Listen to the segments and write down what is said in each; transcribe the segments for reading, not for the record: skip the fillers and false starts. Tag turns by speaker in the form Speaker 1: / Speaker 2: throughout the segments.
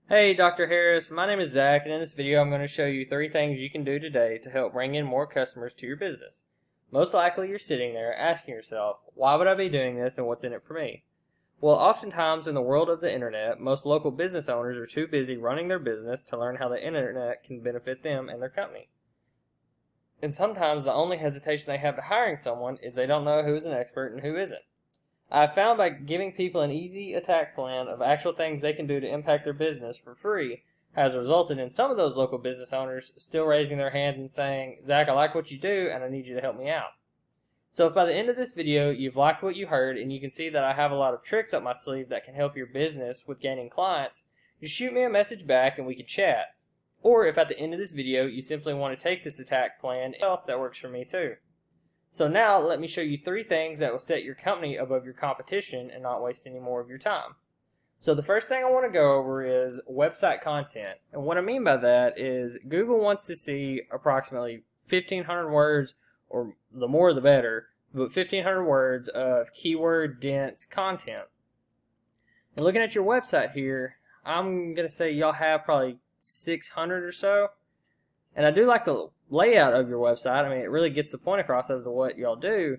Speaker 1: Hey Dr. Harris, my name is Zach, and in this video I'm going to show you 3 things you can do today to help bring in more customers to your business. Most likely you're sitting there asking yourself, why would I be doing this and what's in it for me? Well, oftentimes in the world of the internet, most local business owners are too busy running their business to learn how the internet can benefit them and their company. And sometimes the only hesitation they have to hiring someone is they don't know who is an expert and who isn't. I've found by giving people an easy attack plan of actual things they can do to impact their business for free has resulted in some of those local business owners still raising their hands and saying, Zach, I like what you do and I need you to help me out. So if by the end of this video you've liked what you heard and you can see that I have a lot of tricks up my sleeve that can help your business with gaining clients, you shoot me a message back and we can chat. Or if at the end of this video you simply want to take this attack plan itself, that works for me too. So now let me show you 3 things that will set your company above your competition and not waste any more of your time. So the first thing I want to go over is website content. And what I mean by that is Google wants to see approximately 1,500 words, or the more the better, but 1,500 words of keyword dense content. And looking at your website here, I'm going to say y'all have probably 600 or so. And I do like the layout of your website. I mean, it really gets the point across as to what y'all do.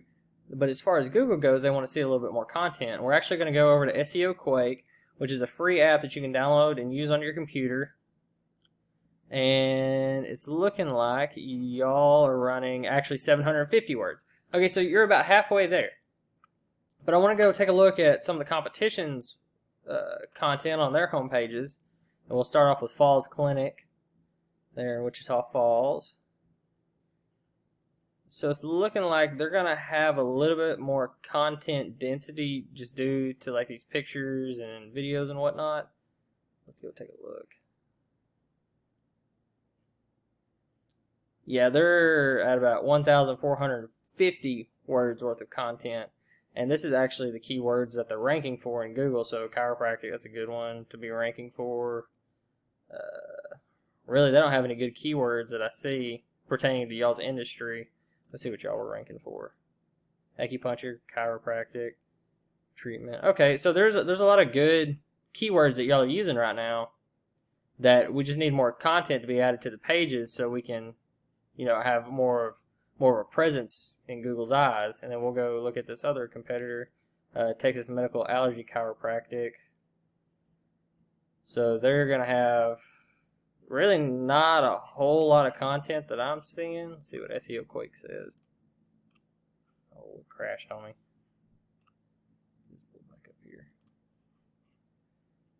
Speaker 1: But as far as Google goes, they want to see a little bit more content. We're actually going to go over to SEO Quake, which is a free app that you can download and use on your computer. And it's looking like y'all are running actually 750 words. Okay, so you're about halfway there. But I want to go take a look at some of the competition's content on their home pages. And we'll start off with Falls Clinic there in Wichita Falls. So it's looking like they're going to have a little bit more content density just due to like these pictures and videos and whatnot. Let's go take a look. Yeah, they're at about 1,450 words worth of content. And this is actually the keywords that they're ranking for in Google. So chiropractic, that's a good one to be ranking for. Really, they don't have any good keywords that I see pertaining to y'all's industry. Let's see what y'all were ranking for. Acupuncture, chiropractic, treatment. Okay, so there's a lot of good keywords that y'all are using right now that we just need more content to be added to the pages so we can, have more of a presence in Google's eyes. And then we'll go look at this other competitor, Texas Medical Allergy Chiropractic. So they're going to have really not a whole lot of content that I'm seeing. Let's see what SEO Quake says. Oh, it crashed on me. Just pull back up here.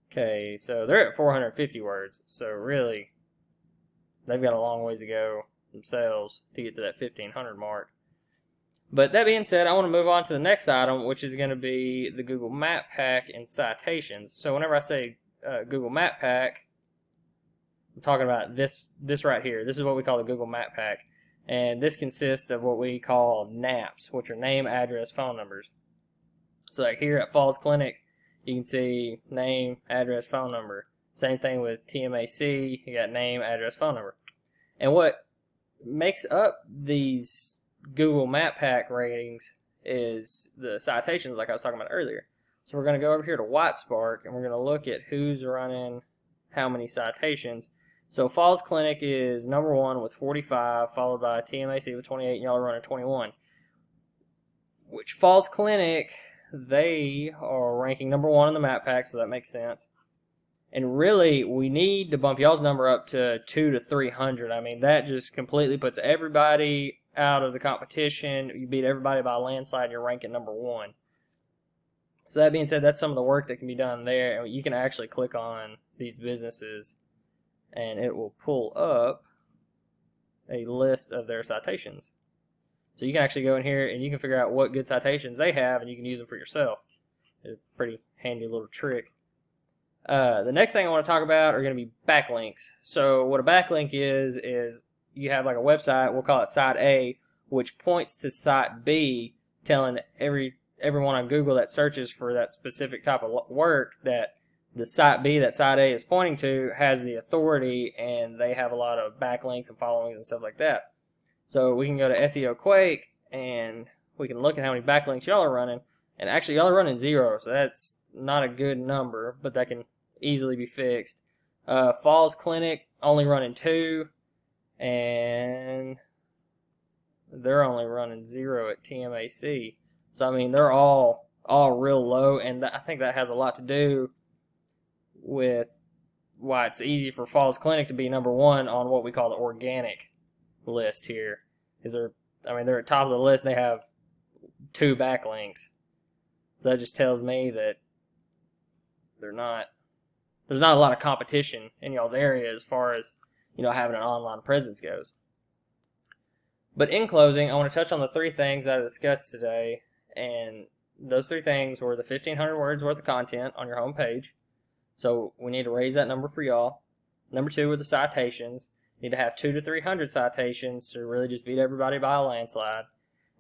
Speaker 1: Okay, so they're at 450 words. So really, they've got a long ways to go themselves to get to that 1,500 mark. But that being said, I want to move on to the next item, which is going to be the Google Map Pack and citations. So whenever I say Google Map Pack, I'm talking about this right here. This is what we call the Google Map Pack. And this consists of what we call NAPs, which are name, address, phone numbers. So like here at Falls Clinic, you can see name, address, phone number. Same thing with TMAC, you got name, address, phone number. And what makes up these Google Map Pack ratings is the citations like I was talking about earlier. So we're going to go over here to WhiteSpark and we're going to look at who's running how many citations. So Falls Clinic is number 1 with 45, followed by TMAC with 28, and y'all are running 21. Which Falls Clinic, they are ranking number 1 in the map pack, so that makes sense. And really, we need to bump y'all's number up to 200 to 300. I mean, that just completely puts everybody out of the competition. You beat everybody by a landslide, and you're ranking number 1. So that being said, that's some of the work that can be done there. You can actually click on these businesses and it will pull up a list of their citations. So you can actually go in here and you can figure out what good citations they have and you can use them for yourself. It's a pretty handy little trick. The next thing I want to talk about are going to be backlinks. So what a backlink is you have like a website, we'll call it site A, which points to site B, telling everyone on Google that searches for that specific type of work that the site B that site A is pointing to has the authority and they have a lot of backlinks and followings and stuff like that. So we can go to SEO Quake and we can look at how many backlinks y'all are running. And actually y'all are running 0, so that's not a good number, but that can easily be fixed. Falls Clinic only running 2, and they're only running 0 at TMAC. So I mean, they're all real low, and I think that has a lot to do with why it's easy for Falls Clinic to be number 1 on what we call the organic list here. Is they're at top of the list. They have 2 backlinks, so that just tells me that there's not a lot of competition in y'all's area as far as having an online presence goes. But in closing, I want to touch on the 3 things that I discussed today, and those 3 things were the 1,500 words worth of content on your homepage. So we need to raise that number for y'all. Number 2 were the citations. You need to have 200 to 300 citations to really just beat everybody by a landslide.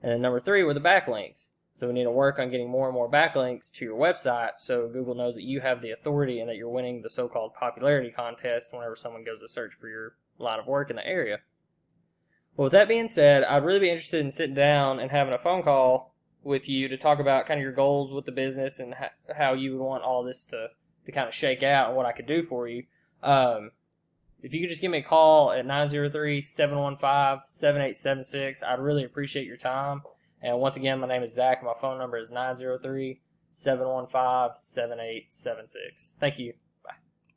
Speaker 1: And then number 3 were the backlinks. So we need to work on getting more and more backlinks to your website so Google knows that you have the authority and that you're winning the so-called popularity contest whenever someone goes to search for your line of work in the area. Well, with that being said, I'd really be interested in sitting down and having a phone call with you to talk about kind of your goals with the business and how you would want all this to kind of shake out and what I could do for you. If you could just give me a call at 903-715-7876, I'd really appreciate your time. And once again, my name is Zach, and my phone number is 903-715-7876. Thank you.